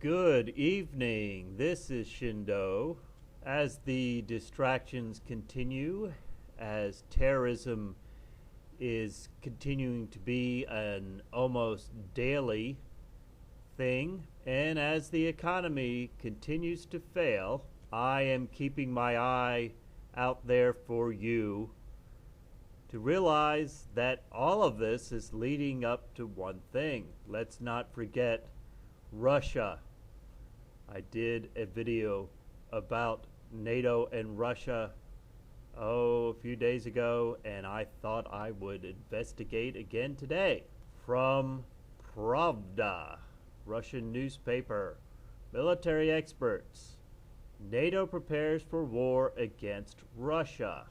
Good evening. This is Shindo. As the distractions continue, as terrorism is continuing to be an almost daily thing, and as the economy continues to fail, I am keeping my eye out there for you to realize that all of this is leading up to one thing. Let's not forget Russia. I did a video about NATO and Russia a few days ago, and I thought I would investigate again today. From Pravda, Russian newspaper, military experts, NATO prepares for war against Russia.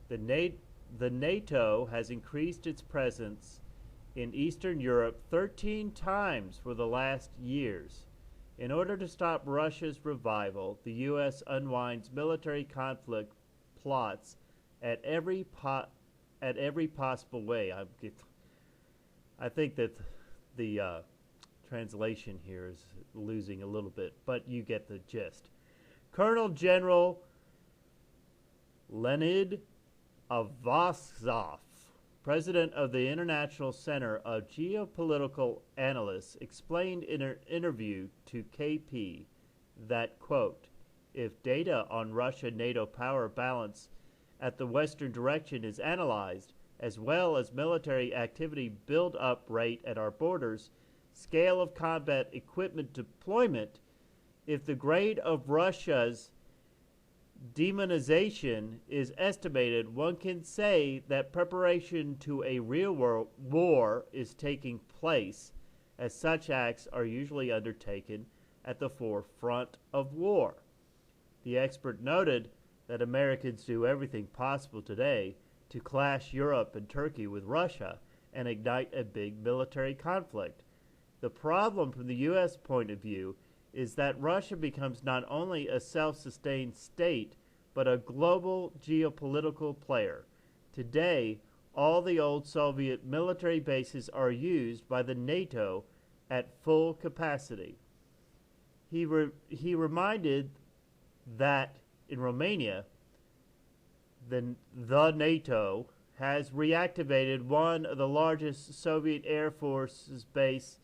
The NATO has increased its presence in Eastern Europe 13 times for the last years. In order to stop Russia's revival, the U.S. unwinds military conflict plots at every possible way. I think that the translation here is losing a little bit, but you get the gist. Colonel General Leonid Avazov, president of the International Center of Geopolitical Analysts, explained in an interview to KP that, quote, if data on Russia-NATO power balance at the Western direction is analyzed, as well as military activity build-up rate at our borders, scale of combat equipment deployment, if the grade of Russia's demonization is estimated, one can say that preparation to a real war is taking place, as such acts are usually undertaken at the forefront of war. The expert noted that Americans do everything possible today to clash Europe and Turkey with Russia and ignite a big military conflict. The problem from the U.S. point of view is that Russia becomes not only a self-sustained state, but a global geopolitical player. Today, all the old Soviet military bases are used by the NATO at full capacity. He reminded that in Romania, the NATO has reactivated one of the largest Soviet Air Force's base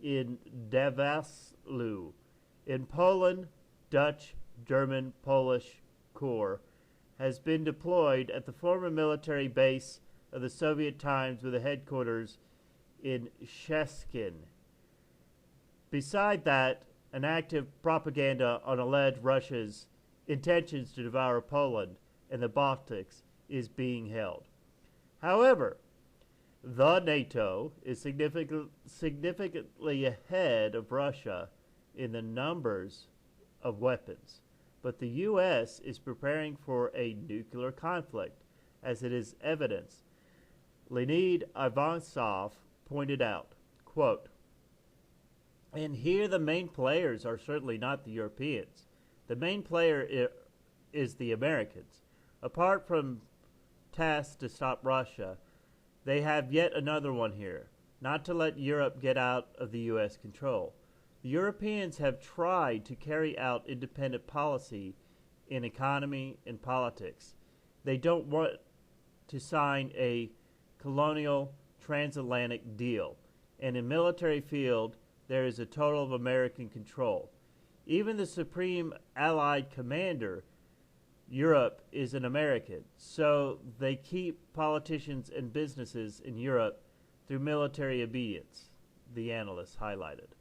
in Devaslu. In Poland, Dutch, German, Polish Corps has been deployed at the former military base of the Soviet times with a headquarters in Szczecin. Beside that, an active propaganda on alleged Russia's intentions to devour Poland and the Baltics is being held. However, the NATO is significantly ahead of Russia in the numbers of weapons, but the U.S. is preparing for a nuclear conflict, as it is evidenced. Leonid Ivansov pointed out, quote, and here the main players are certainly not the Europeans. The main player is the Americans. Apart from tasks to stop Russia, they have yet another one here, not to let Europe get out of the U.S. control. The Europeans have tried to carry out independent policy in economy and politics. They don't want to sign a colonial transatlantic deal, and in military field, there is a total of American control. Even the Supreme Allied Commander, Europe, is an American, so they keep politicians and businesses in Europe through military obedience, the analyst highlighted.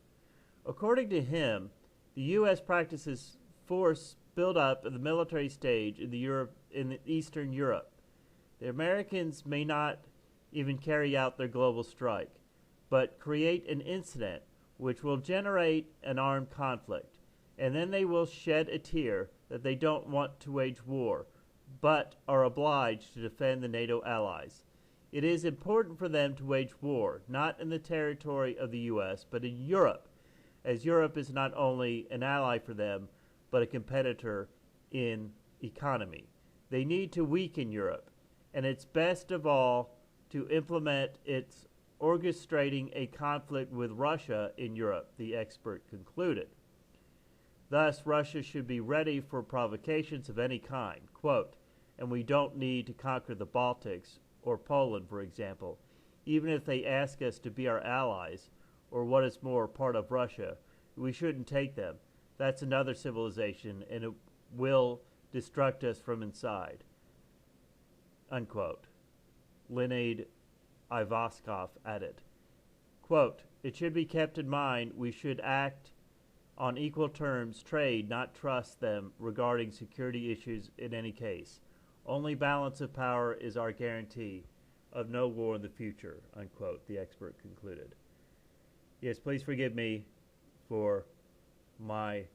According to him, the U.S. practices force build-up of the military stage in Eastern Europe. The Americans may not even carry out their global strike, but create an incident which will generate an armed conflict, and then they will shed a tear that they don't want to wage war, but are obliged to defend the NATO allies. It is important for them to wage war, not in the territory of the U.S., but in Europe, as Europe is not only an ally for them, but a competitor in economy. They need to weaken Europe, and it's best of all to implement its orchestrating a conflict with Russia in Europe, the expert concluded. Thus, Russia should be ready for provocations of any kind. Quote, and we don't need to conquer the Baltics or Poland, for example, even if they ask us to be our allies, or what is more, part of Russia. We shouldn't take them. That's another civilization, and it will destruct us from inside. Unquote. Leonid Ivaskov added. Quote, it should be kept in mind we should act on equal terms, trade, not trust them regarding security issues in any case. Only balance of power is our guarantee of no war in the future, unquote, the expert concluded. Yes, please forgive me for my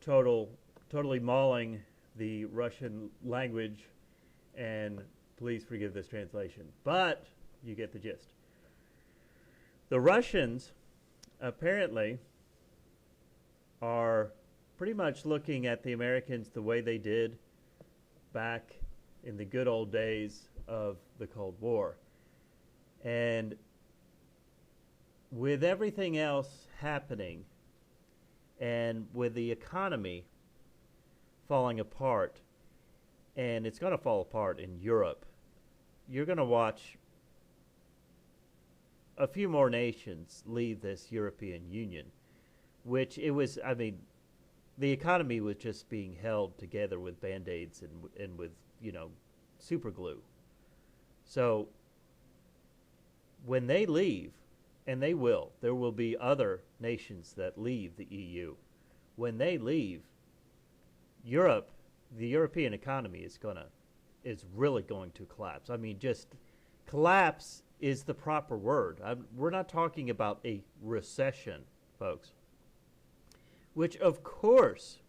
totally mauling the Russian language, and please forgive this translation. But you get the gist. The Russians apparently are pretty much looking at the Americans the way they did back in the good old days of the Cold War. And with everything else happening, and with the economy falling apart, and it's going to fall apart in Europe, you're going to watch a few more nations leave this European Union, which it was, I mean, the economy was just being held together with Band-Aids and with, super glue. So when they leave, and they will, there will be other nations that leave the EU. When they leave, Europe, the European economy is really going to collapse. I mean, just collapse is the proper word. We're not talking about a recession, folks, which of course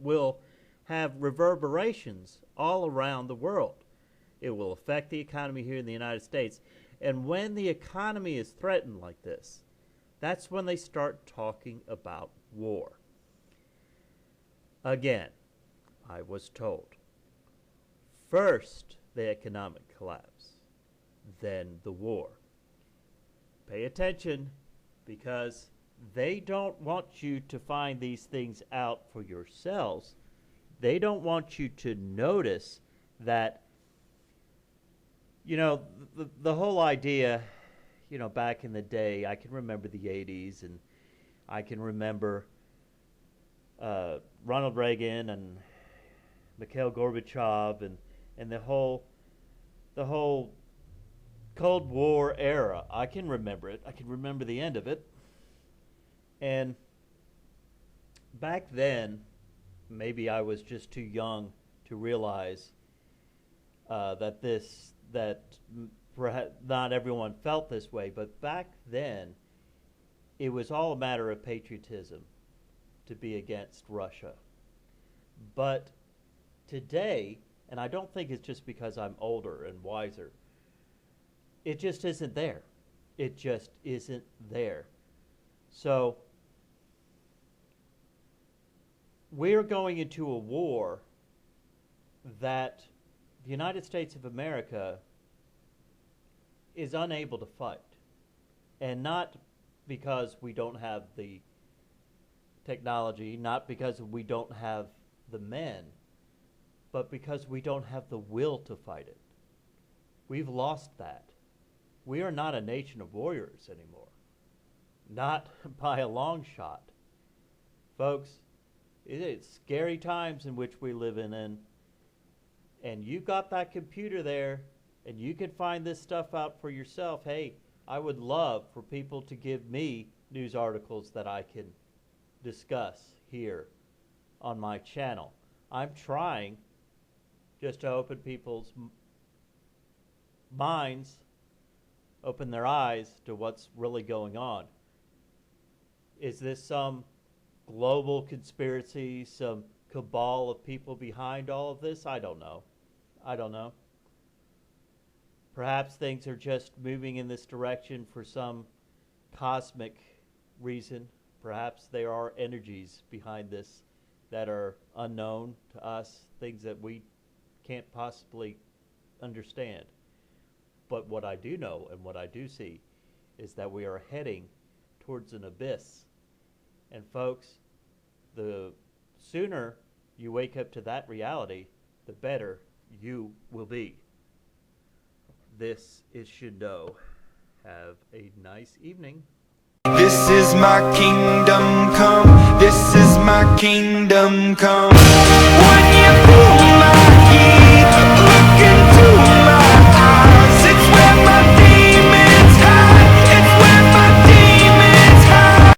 will have reverberations all around the world. It will affect the economy here in the United States. And when the economy is threatened like this, that's when they start talking about war. Again, I was told, first the economic collapse, then the war. Pay attention, because they don't want you to find these things out for yourselves. They don't want you to notice that, the whole idea, back in the day, I can remember the 80s, and I can remember Ronald Reagan and Mikhail Gorbachev and the whole Cold War era. I can remember it. I can remember the end of it. And back then, maybe I was just too young to realize that perhaps not everyone felt this way, but back then, it was all a matter of patriotism to be against Russia. But today, and I don't think it's just because I'm older and wiser, it just isn't there. It just isn't there. So we're going into a war that the United States of America is unable to fight. And not because we don't have the technology, not because we don't have the men, but because we don't have the will to fight it. We've lost that. We are not a nation of warriors anymore. Not by a long shot. Folks, it's scary times in which we live in, and you've got that computer there, and you can find this stuff out for yourself. Hey, I would love for people to give me news articles that I can discuss here on my channel. I'm trying just to open people's minds, open their eyes to what's really going on. Is this some global conspiracy, some cabal of people behind all of this? I don't know. Perhaps things are just moving in this direction for some cosmic reason. Perhaps there are energies behind this that are unknown to us, things that we can't possibly understand. But what I do know and what I do see is that we are heading towards an abyss. And folks, the sooner you wake up to that reality, the better you will be. This is Shindo. Have a nice evening. This is my kingdom come. This is my kingdom come.